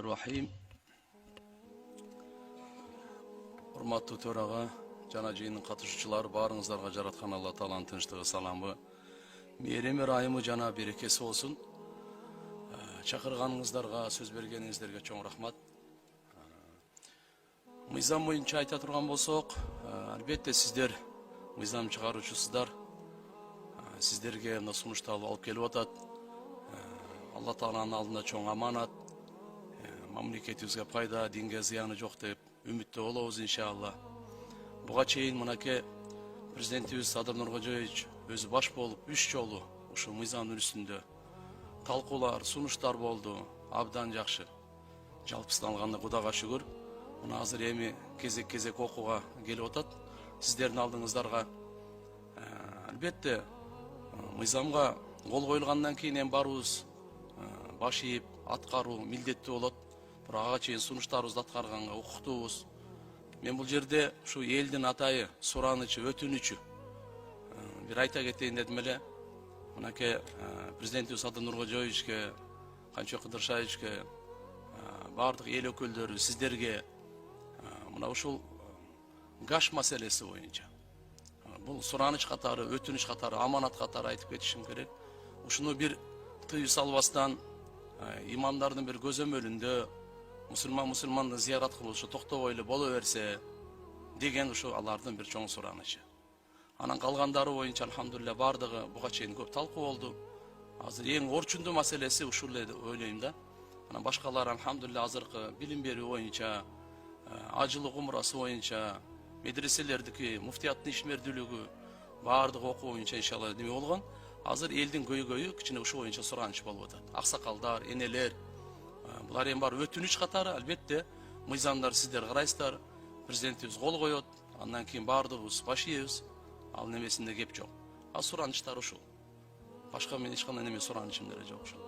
Bismillahirrahmanirrahim. Урматтуу төрага, жана жыйындын катышуучулары, баарыңыздарга жараткан Алла Тааланын тынчтыгы, саламы, мээрими, ырайымы жана берекеси болсун. Чакырганыңыздарга, сөз бергениңиздерге чоң рахмат. Мыйзам боюнча айта турган болсок, албетте сиздер мыйзам чыгаруучусуздар. Сиздерге мына сунушту алып келип атат. Алла Тааланын алдында чоң аманат. Мамлекетибизге пайда, динге зыяны жок деп үмүттүү болобуз иншалла. Буга чейин мынакей президентибиз Садыр Нуркожоевич өзү баш болуп 3 жолу ушу мыйзамдын үстүндө талкуулар, сунуштар болду. Абдан жакшы. Жалпысынан алганда Кудайга шүгүр. Мына азыр эми кезек окууга келип атат. Сиздердин алдыңыздарга албетте мыйзамга кол коюлгандан кийин эми баарыбыз баш ийип аткаруу милдеттүү болот. Бирок ага чейин сунуштарыбызды аткарганга укуктуубуз. Мен бул жерде ушу элдин атайы, суранычы, өтүнүчү бир айта кетейин дедим эле. Мынакей президентибиз Садыр Нуркожоевичке, Канчок Кыдыршаевичке, бардык эл өкүлдөрү, сиздерге мына ушул гаш маселеси боюнча бул сураныч катары, өтүнүч катары, аманат катары айтып кетишим керек. Ушуну бир тыюу салбастан имамдардын бир көзөмөлүндө мусулманды зыярат кылушу токтобой эле боло берсе деген ушу алардын бир чоң суранычы. Анан калгандары боюнча алхамдулилля бардыгы буга чейин көп талкуу болду. Азыр эң орчундуу маселеси ушул эле деп ойлойм да. Анан башкалар алхамдулилля азыркы билим берүү боюнча, ажылык умурасы боюнча, медреселердики, муфтияттын ишмердүүлүгү бардык окуу боюнча иншалла неме болгон. Азыр элдин көйгөйү кичине ушу боюнча сураныч болуп атат. Аксакалдар, энелер, булар эми бар өтүнүч катары. Албетте мыйзамдар сиздер карайсыздар, президентибиз кол коет, андан кийин бардыгыбыз баш ийебиз. Ал немесинде кеп жок. А суранычтар ушул. Башка мен эч кандай неме суранычым деле жок ушул.